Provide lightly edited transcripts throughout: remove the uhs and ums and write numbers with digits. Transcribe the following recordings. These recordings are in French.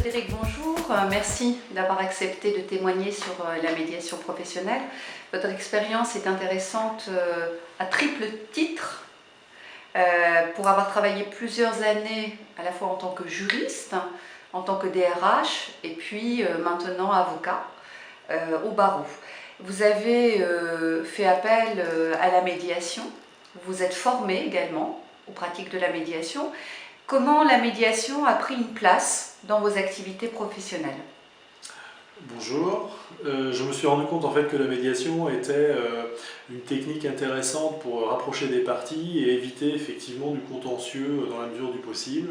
Frédéric, bonjour. Merci d'avoir accepté de témoigner sur la médiation professionnelle. Votre expérience est intéressante à triple titre. Pour avoir travaillé plusieurs années à la fois en tant que juriste, en tant que DRH et puis maintenant avocat au barreau. Vous avez fait appel à la médiation, vous êtes formé également aux pratiques de la médiation. Comment la médiation a pris une place dans vos activités professionnelles? Bonjour, je me suis rendu compte en fait que la médiation était une technique intéressante pour rapprocher des parties et éviter effectivement du contentieux dans la mesure du possible,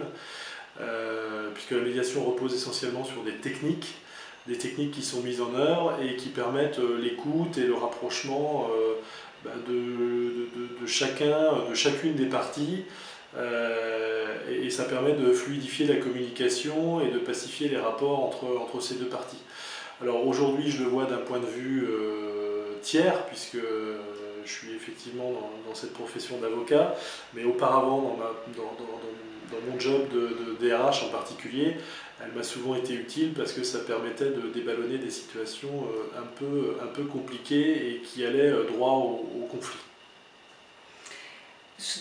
puisque la médiation repose essentiellement sur des techniques qui sont mises en œuvre et qui permettent l'écoute et le rapprochement de chacune des parties. Et ça permet de fluidifier la communication et de pacifier les rapports entre ces deux parties. Alors aujourd'hui, je le vois d'un point de vue tiers, puisque je suis effectivement dans cette profession d'avocat, mais auparavant, dans mon job de DRH en particulier, elle m'a souvent été utile parce que ça permettait de déballonner des situations un peu compliquées et qui allaient droit au conflit.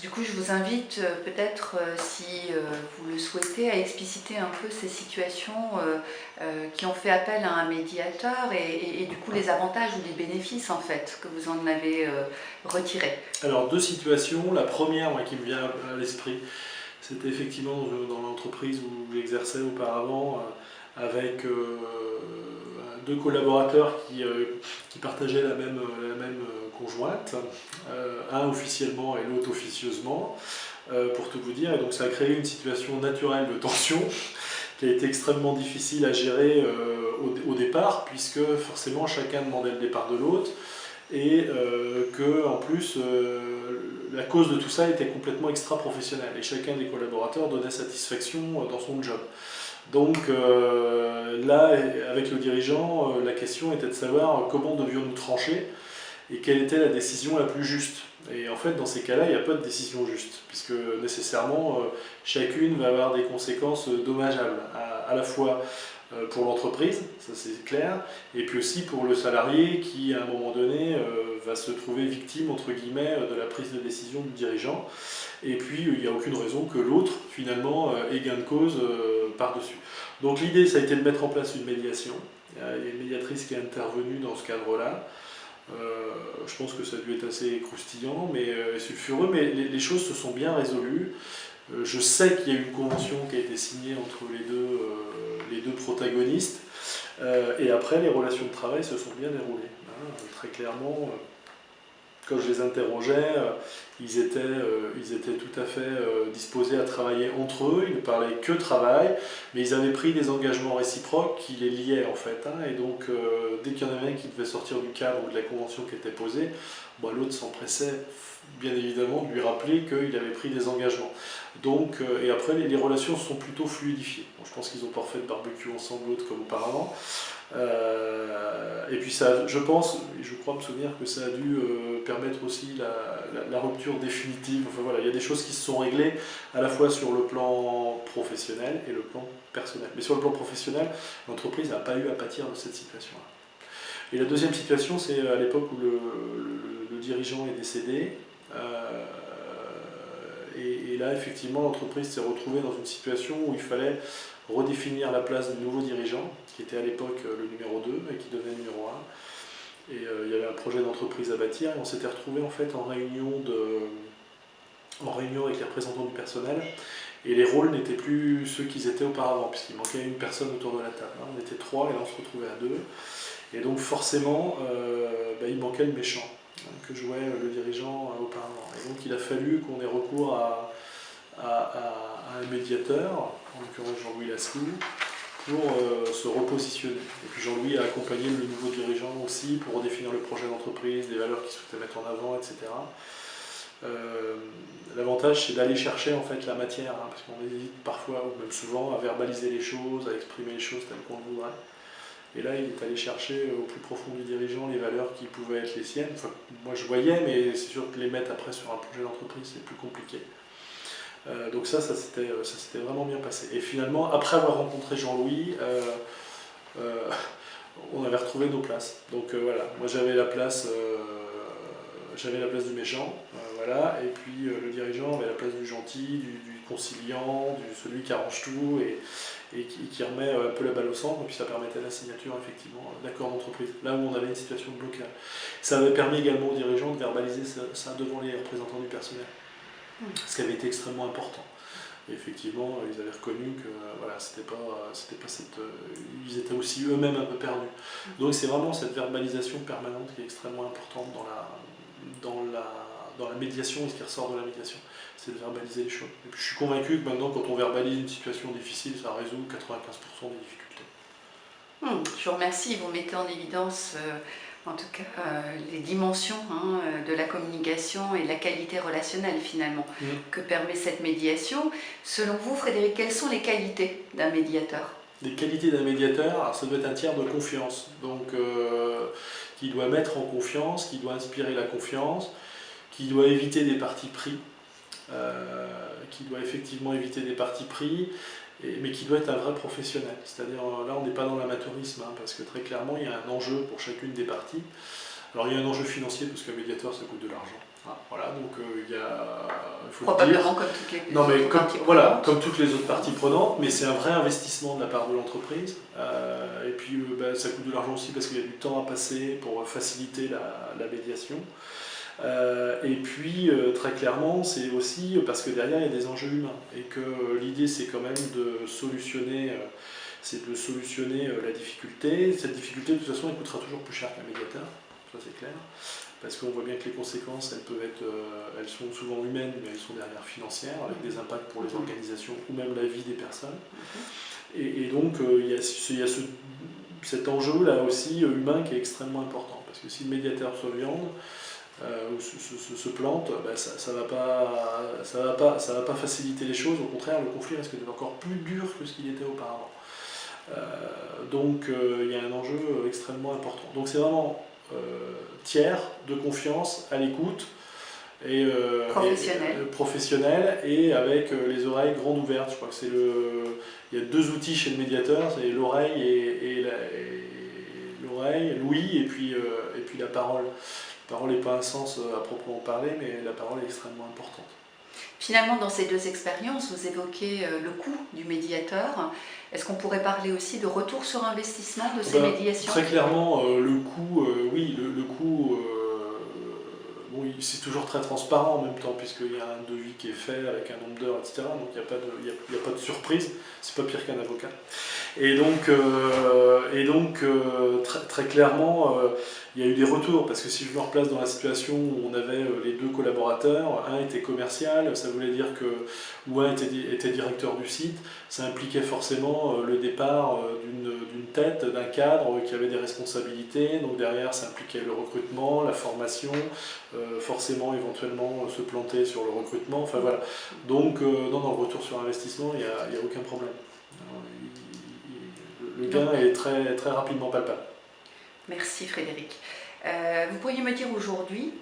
Du coup, je vous invite peut-être, si vous le souhaitez, à expliciter un peu ces situations qui ont fait appel à un médiateur et du coup les avantages ou les bénéfices en fait que vous en avez retirés. Alors deux situations. La première qui me vient à l'esprit, c'était effectivement dans l'entreprise où j'exerçais auparavant avec deux collaborateurs qui partageaient la même conjointe, un officiellement et l'autre officieusement, pour tout vous dire. Et donc ça a créé une situation naturelle de tension qui a été extrêmement difficile à gérer au départ, puisque forcément chacun demandait le départ de l'autre, et que en plus la cause de tout ça était complètement extra-professionnelle, et chacun des collaborateurs donnait satisfaction dans son job. Donc là, avec le dirigeant, la question était de savoir comment devions-nous trancher et quelle était la décision la plus juste. Et en fait, dans ces cas-là, il n'y a pas de décision juste, puisque nécessairement, chacune va avoir des conséquences dommageables, à la fois pour l'entreprise, ça c'est clair, et puis aussi pour le salarié qui, à un moment donné, va se trouver victime, entre guillemets, de la prise de décision du dirigeant. Et puis, il n'y a aucune raison que l'autre, finalement, ait gain de cause par-dessus. Donc l'idée, ça a été de mettre en place une médiation. Il y a une médiatrice qui est intervenue dans ce cadre-là. Je pense que ça a dû être assez croustillant, mais sulfureux, mais les choses se sont bien résolues. Je sais qu'il y a eu une convention qui a été signée entre les deux protagonistes, et après les relations de travail se sont bien déroulées. Très clairement, quand je les interrogeais, ils étaient tout à fait disposés à travailler entre eux, ils ne parlaient que travail, mais ils avaient pris des engagements réciproques qui les liaient en fait. Et donc dès qu'il y en avait un qui devait sortir du cadre ou de la convention qui était posée, l'autre s'empressait bien évidemment de lui rappeler qu'il avait pris des engagements. Donc, et après les relations sont plutôt fluidifiées. Bon, je pense qu'ils n'ont pas refait de barbecue ensemble l'autre comme auparavant. Et puis ça, je pense, et je crois me souvenir que ça a dû permettre aussi la rupture définitive. Enfin voilà, il y a des choses qui se sont réglées à la fois sur le plan professionnel et le plan personnel. Mais sur le plan professionnel, l'entreprise n'a pas eu à pâtir de cette situation-là. Et la deuxième situation, c'est à l'époque où le dirigeant est décédé. Et là, effectivement, l'entreprise s'est retrouvée dans une situation où il fallait redéfinir la place du nouveau dirigeant, qui était à l'époque le numéro 2 et qui devenait numéro 1. Et il y avait un projet d'entreprise à bâtir, et on s'était retrouvé en fait en réunion avec les représentants du personnel, et les rôles n'étaient plus ceux qu'ils étaient auparavant, puisqu'il manquait une personne autour de la table. On était 3 et là on se retrouvait à 2. Et donc forcément, il manquait le méchant que jouait le dirigeant auparavant. Et donc il a fallu qu'on ait recours à un médiateur, en l'occurrence Jean-Louis Lascaux, pour se repositionner. Et puis Jean-Louis a accompagné le nouveau dirigeant aussi pour redéfinir le projet d'entreprise, les valeurs qu'il souhaitait mettre en avant, etc. L'avantage, c'est d'aller chercher en fait la matière, parce qu'on hésite parfois, ou même souvent, à verbaliser les choses, à exprimer les choses telles qu'on le voudrait. Et là, il est allé chercher au plus profond du dirigeant les valeurs qui pouvaient être les siennes. Enfin, moi, je voyais, mais c'est sûr que les mettre après sur un projet d'entreprise, c'est plus compliqué. Donc ça s'était vraiment bien passé. Et finalement, après avoir rencontré Jean-Louis, on avait retrouvé nos places. Donc voilà, moi j'avais la place du méchant, voilà, et puis le dirigeant avait la place du gentil, du conciliant, celui qui arrange tout et qui remet un peu la balle au centre, et puis ça permettait la signature effectivement d'accord d'entreprise, là où on avait une situation de blocage. Ça avait permis également aux dirigeants de verbaliser ça devant les représentants du personnel, ce qui avait été extrêmement important. Et effectivement, ils avaient reconnu que voilà, c'était pas cette, ils étaient aussi eux-mêmes un peu perdus. Donc c'est vraiment cette verbalisation permanente qui est extrêmement importante dans la médiation et ce qui ressort de la médiation, c'est de verbaliser les choses. Et puis je suis convaincu que maintenant, quand on verbalise une situation difficile, ça résout 95% des difficultés. Je vous remercie, vous mettez en évidence en tout cas les dimensions de la communication et de la qualité relationnelle finalement que permet cette médiation. Selon vous, Frédéric, quelles sont les qualités d'un médiateur? Les qualités d'un médiateur, alors ça doit être un tiers de confiance, donc qui doit mettre en confiance, qui doit inspirer la confiance, qui doit éviter des partis pris, qui doit effectivement éviter des partis pris, mais qui doit être un vrai professionnel. C'est-à-dire, là, on n'est pas dans l'amateurisme, parce que très clairement, il y a un enjeu pour chacune des parties. Alors, il y a un enjeu financier, parce qu'un médiateur, ça coûte de l'argent. Voilà, donc il faut probablement comme toutes les autres parties prenantes. Comme toutes les autres parties prenantes, mais c'est un vrai investissement de la part de l'entreprise. Et puis, ça coûte de l'argent aussi, parce qu'il y a du temps à passer pour faciliter la médiation. Et puis très clairement c'est aussi parce que derrière il y a des enjeux humains et que l'idée c'est quand même de solutionner la difficulté. Cette difficulté de toute façon elle coûtera toujours plus cher qu'un médiateur, ça c'est clair, parce qu'on voit bien que les conséquences elles sont souvent humaines mais elles sont derrière financières avec des impacts pour les organisations ou même la vie des personnes. Et donc il y a cet enjeu là aussi humain qui est extrêmement important, parce que si le médiateur se viande ou se plante, ça va pas faciliter les choses, au contraire le conflit risque d'être encore plus dur que ce qu'il était auparavant. Donc il y a un enjeu extrêmement important. Donc c'est vraiment tiers de confiance, à l'écoute, et professionnel et avec les oreilles grandes ouvertes. Je crois que il y a deux outils chez le médiateur, c'est l'oreille l'ouïe et puis la parole. La parole n'est pas un sens à proprement parler, mais la parole est extrêmement importante. Finalement, dans ces deux expériences, vous évoquez le coût du médiateur. Est-ce qu'on pourrait parler aussi de retour sur investissement de ces médiations? Très clairement, le coût, oui, le coût, bon, c'est toujours très transparent en même temps, puisqu'il y a un devis qui est fait avec un nombre d'heures, etc. Donc il n'y a pas de surprise, c'est pas pire qu'un avocat. Et donc très clairement, il y a eu des retours, parce que si je me replace dans la situation où on avait les deux collaborateurs, un était commercial, ça voulait dire ou un était directeur du site, ça impliquait forcément le départ d'une tête, d'un cadre qui avait des responsabilités, donc derrière ça impliquait le recrutement, la formation, forcément éventuellement se planter sur le recrutement, enfin voilà. Donc non, dans le retour sur investissement, il n'y a aucun problème. Le gain est très, très rapidement palpable. Merci Frédéric. Vous pourriez me dire aujourd'hui,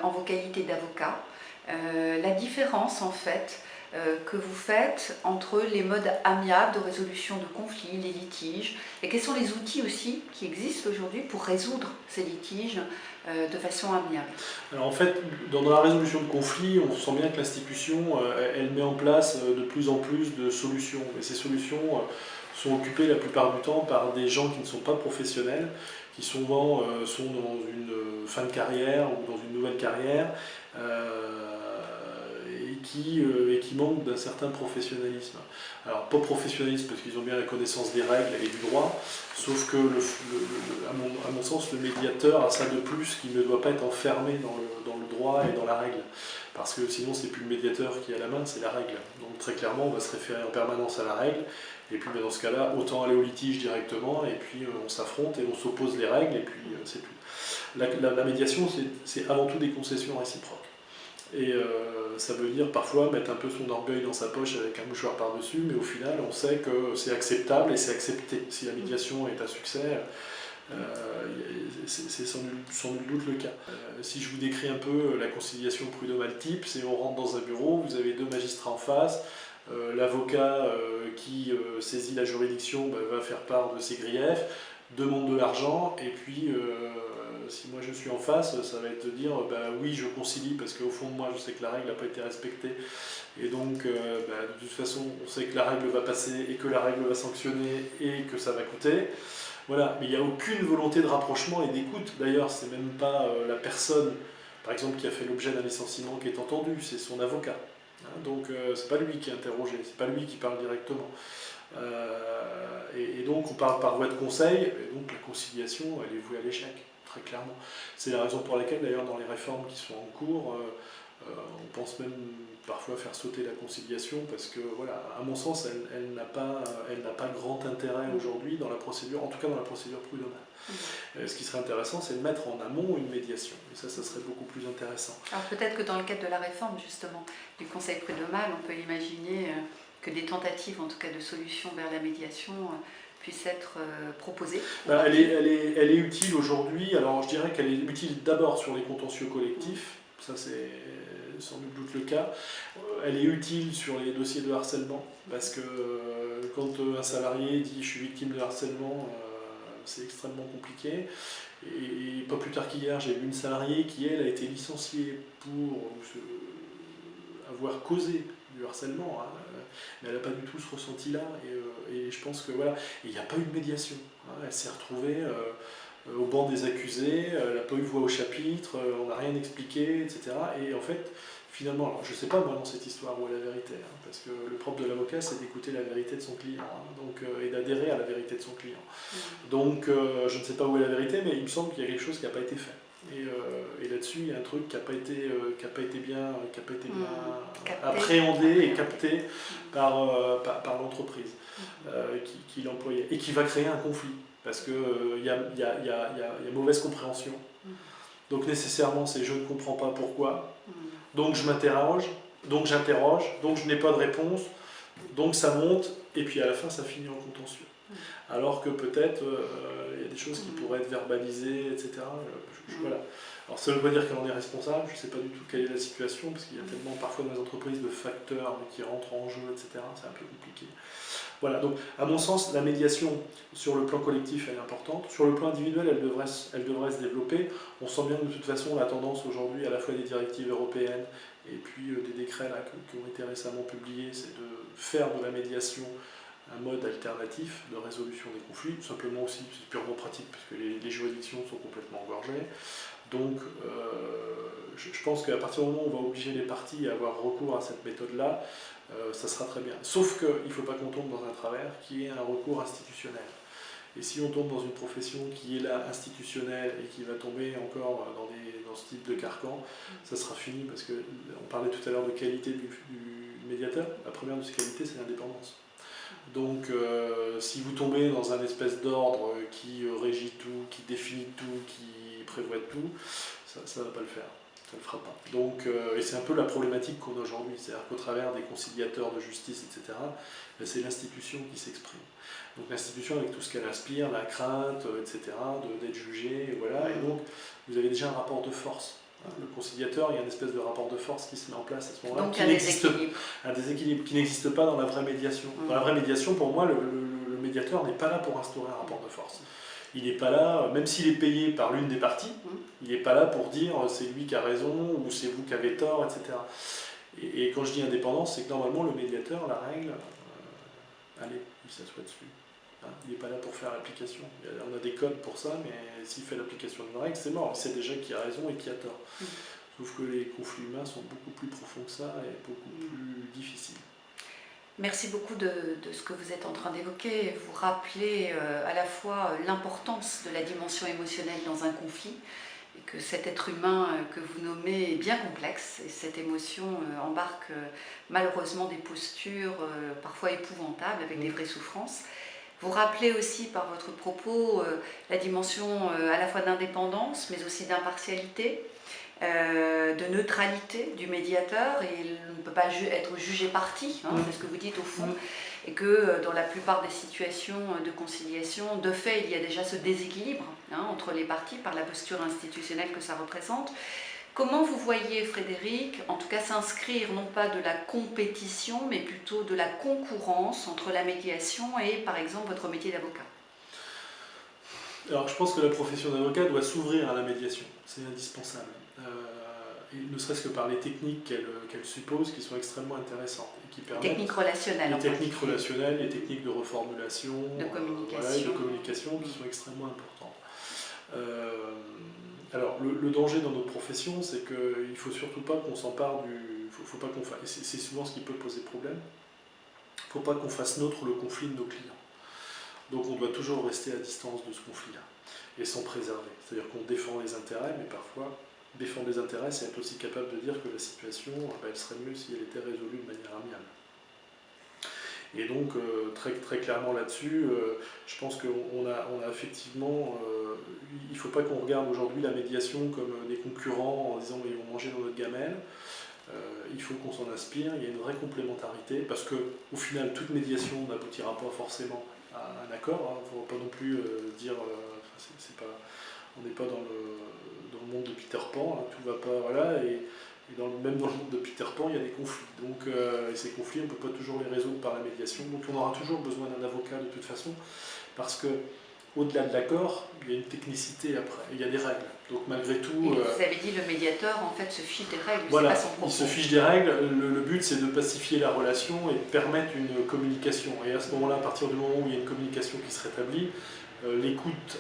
en vos qualités d'avocat, la différence en fait que vous faites entre les modes amiables de résolution de conflits, les litiges, et quels sont les outils aussi qui existent aujourd'hui pour résoudre ces litiges de façon amiable? Alors en fait, dans la résolution de conflits, on sent bien que l'institution elle met en place de plus en plus de solutions, et ces solutions sont occupées la plupart du temps par des gens qui ne sont pas professionnels, qui souvent sont dans une fin de carrière ou dans une nouvelle carrière, et qui manquent d'un certain professionnalisme. Alors pas professionnalisme parce qu'ils ont bien la connaissance des règles et du droit, sauf que à mon sens le médiateur a ça de plus qui ne doit pas être enfermé dans le droit et dans la règle, parce que sinon c'est plus le médiateur qui a la main, c'est la règle. Donc très clairement on va se référer en permanence à la règle, et puis dans ce cas-là autant aller au litige directement, et puis on s'affronte et on s'oppose les règles, et puis c'est tout. La médiation c'est avant tout des concessions réciproques. Et ça veut dire parfois mettre un peu son orgueil dans sa poche avec un mouchoir par-dessus, mais au final on sait que c'est acceptable et c'est accepté. Si la médiation est un succès, C'est sans nul doute le cas. Si je vous décris un peu la conciliation prud'homale type, c'est on rentre dans un bureau, vous avez deux magistrats en face, l'avocat qui saisit la juridiction va faire part de ses griefs, demande de l'argent, et puis si moi je suis en face, ça va être de dire oui je concilie parce qu'au fond de moi je sais que la règle n'a pas été respectée, et donc de toute façon on sait que la règle va passer et que la règle va sanctionner et que ça va coûter. Voilà, mais il n'y a aucune volonté de rapprochement et d'écoute. D'ailleurs, c'est même pas la personne, par exemple, qui a fait l'objet d'un licenciement qui est entendue, c'est son avocat. Donc, c'est pas lui qui est interrogé, c'est pas lui qui parle directement. Et donc, on parle par voie de conseil, et donc la conciliation, elle est vouée à l'échec, très clairement. C'est la raison pour laquelle, d'ailleurs, dans les réformes qui sont en cours, on pense même parfois faire sauter la conciliation parce que, voilà, à mon sens, elle n'a pas grand intérêt aujourd'hui dans la procédure, en tout cas dans la procédure prud'homale. Ce qui serait intéressant, c'est de mettre en amont une médiation. Et ça serait beaucoup plus intéressant. Alors peut-être que dans le cadre de la réforme, justement, du Conseil prud'homal, on peut imaginer que des tentatives, en tout cas de solutions vers la médiation, puissent être proposées. Elle est utile aujourd'hui. Alors je dirais qu'elle est utile d'abord sur les contentieux collectifs. Ça c'est sans doute le cas. Elle est utile sur les dossiers de harcèlement, parce que quand un salarié dit « je suis victime de harcèlement », c'est extrêmement compliqué. Et pas plus tard qu'hier, j'ai vu une salariée qui, elle, a été licenciée pour avoir causé du harcèlement, mais elle n'a pas du tout ce ressenti-là, et je pense que voilà, il n'y a pas eu de médiation. Elle s'est retrouvée au banc des accusés, elle n'a pas eu voix au chapitre, on n'a rien expliqué, etc. Et en fait, finalement, alors je ne sais pas moi dans cette histoire où est la vérité, parce que le propre de l'avocat c'est d'écouter la vérité de son client, et d'adhérer à la vérité de son client. Donc je ne sais pas où est la vérité, mais il me semble qu'il y a quelque chose qui n'a pas été fait. Et là-dessus, il y a un truc qui n'a pas été bien appréhendé et capté par l'entreprise qui l'employait, et qui va créer un conflit, parce qu'il y a mauvaise compréhension. Donc nécessairement, c'est je ne comprends pas pourquoi, donc je m'interroge, donc j'interroge, donc je n'ai pas de réponse, donc ça monte, et puis à la fin, ça finit en contentieux. Alors que peut-être il y a des choses qui pourraient être verbalisées, etc. Voilà. Alors ça ne veut pas dire qu'elle en est responsable, je ne sais pas du tout quelle est la situation, parce qu'il y a tellement parfois dans les entreprises de facteurs qui rentrent en jeu, etc. C'est un peu compliqué. Voilà, donc à mon sens, la médiation sur le plan collectif elle est importante. Sur le plan individuel, elle devrait se développer. On sent bien de toute façon la tendance aujourd'hui, à la fois des directives européennes et puis des décrets là, qui ont été récemment publiés, c'est de faire de la médiation un mode alternatif de résolution des conflits, tout simplement aussi, c'est purement pratique, parce que les juridictions sont complètement engorgées. Donc, je pense qu'à partir du moment où on va obliger les parties à avoir recours à cette méthode-là, ça sera très bien. Sauf qu'il ne faut pas qu'on tombe dans un travers qui est un recours institutionnel. Et si on tombe dans une profession qui est là institutionnelle et qui va tomber encore dans ce type de carcan, ça sera fini, parce qu'on parlait tout à l'heure de qualité du médiateur. La première de ces qualités, c'est l'indépendance. Donc si vous tombez dans un espèce d'ordre qui régit tout, qui définit tout, qui prévoit tout, ça ne va pas le faire, ça ne le fera pas. Donc, et c'est un peu la problématique qu'on a aujourd'hui, c'est-à-dire qu'au travers des conciliateurs de justice, etc., c'est l'institution qui s'exprime. Donc l'institution avec tout ce qu'elle inspire, la crainte, etc., d'être jugé, voilà, et donc vous avez déjà un rapport de force. Le conciliateur, il y a une espèce de rapport de force qui se met en place à ce moment-là, un déséquilibre qui n'existe pas dans la vraie médiation. Dans la vraie médiation, pour moi, le médiateur n'est pas là pour instaurer un rapport de force. Il n'est pas là, même s'il est payé par l'une des parties, il n'est pas là pour dire c'est lui qui a raison ou c'est vous qui avez tort, etc. Et quand je dis indépendance, c'est que normalement le médiateur, la règle, allez, il s'assoit dessus. Il n'est pas là pour faire l'application. On a des codes pour ça, mais s'il fait l'application d'une règle, c'est mort. Il sait déjà qui a raison et qui a tort. Sauf que les conflits humains sont beaucoup plus profonds que ça et beaucoup plus difficiles. Merci beaucoup de ce que vous êtes en train d'évoquer. Vous rappelez à la fois l'importance de la dimension émotionnelle dans un conflit, et que cet être humain que vous nommez est bien complexe, et cette émotion embarque malheureusement des postures parfois épouvantables, avec des vraies souffrances. Vous rappelez aussi par votre propos la dimension à la fois d'indépendance, mais aussi d'impartialité, de neutralité du médiateur, et il ne peut pas être jugé parti, hein, c'est ce que vous dites au fond, et que dans la plupart des situations de conciliation, de fait, il y a déjà ce déséquilibre entre les parties par la posture institutionnelle que ça représente. Comment vous voyez, Frédéric, en tout cas s'inscrire non pas de la compétition, mais plutôt de la concurrence entre la médiation et, par exemple, votre métier d'avocat? Alors, je pense que la profession d'avocat doit s'ouvrir à la médiation, c'est indispensable. Et ne serait-ce que par les techniques qu'elle suppose, qui sont extrêmement intéressantes et qui permettent... Techniques relationnelles. Les techniques relationnelles, les techniques de reformulation, de communication, voilà, et de communication qui sont extrêmement importantes. Alors, le danger dans notre profession, c'est qu'il ne faut surtout pas qu'on s'empare du... Faut pas qu'on fasse... C'est souvent ce qui peut poser problème. Il ne faut pas qu'on fasse nôtre le conflit de nos clients. Donc on doit toujours rester à distance de ce conflit-là et s'en préserver. C'est-à-dire qu'on défend les intérêts, mais parfois, défendre les intérêts, c'est être aussi capable de dire que la situation, elle serait mieux si elle était résolue de manière amiable. Et donc, très clairement là-dessus, je pense qu'on a effectivement... il ne faut pas qu'on regarde aujourd'hui la médiation comme des concurrents en disant ils vont manger dans notre gamelle. Il faut qu'on s'en inspire, il y a une vraie complémentarité, parce qu'au final, toute médiation n'aboutira pas forcément à un accord. Il ne faut pas non plus dire... on n'est pas dans le monde de Peter Pan, tout va pas... Voilà, et même dans le monde de Peter Pan, il y a des conflits. Donc, et ces conflits, on ne peut pas toujours les résoudre par la médiation. Donc on aura toujours besoin d'un avocat de toute façon, parce que au-delà de l'accord, il y a une technicité après, il y a des règles. Donc malgré tout... Et vous avez dit le médiateur en fait se fiche des règles, voilà, c'est pas son propos. il se fiche des règles, le but c'est de pacifier la relation et de permettre une communication. Et à ce moment-là, à partir du moment où il y a une communication qui se rétablit, l'écoute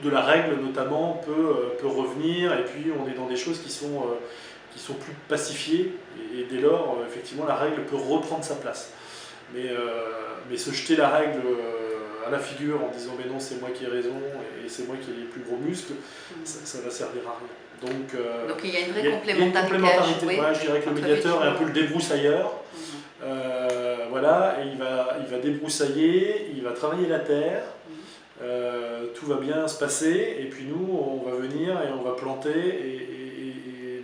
de la règle notamment peut revenir, et puis on est dans des choses qui sont plus pacifiées, et dès lors, effectivement, la règle peut reprendre sa place. Mais se jeter la règle à la figure en disant mais non c'est moi qui ai raison et c'est moi qui ai les plus gros muscles, ça va servir à rien. Donc il y a une vraie complémentarité. Ouais, je dirais que le médiateur est un peu le débroussailleur. Voilà, et il va débroussailler, il va travailler la terre, tout va bien se passer, et puis nous on va venir et on va planter et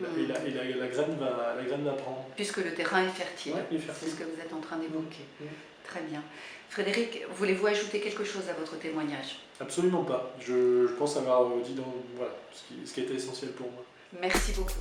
la graine va prendre. Puisque le terrain est fertile, ouais, c'est ce que vous êtes en train d'évoquer. Très bien. Frédéric, voulez-vous ajouter quelque chose à votre témoignage? Absolument pas. Je pense avoir dit voilà, ce qui était essentiel pour moi. Merci beaucoup.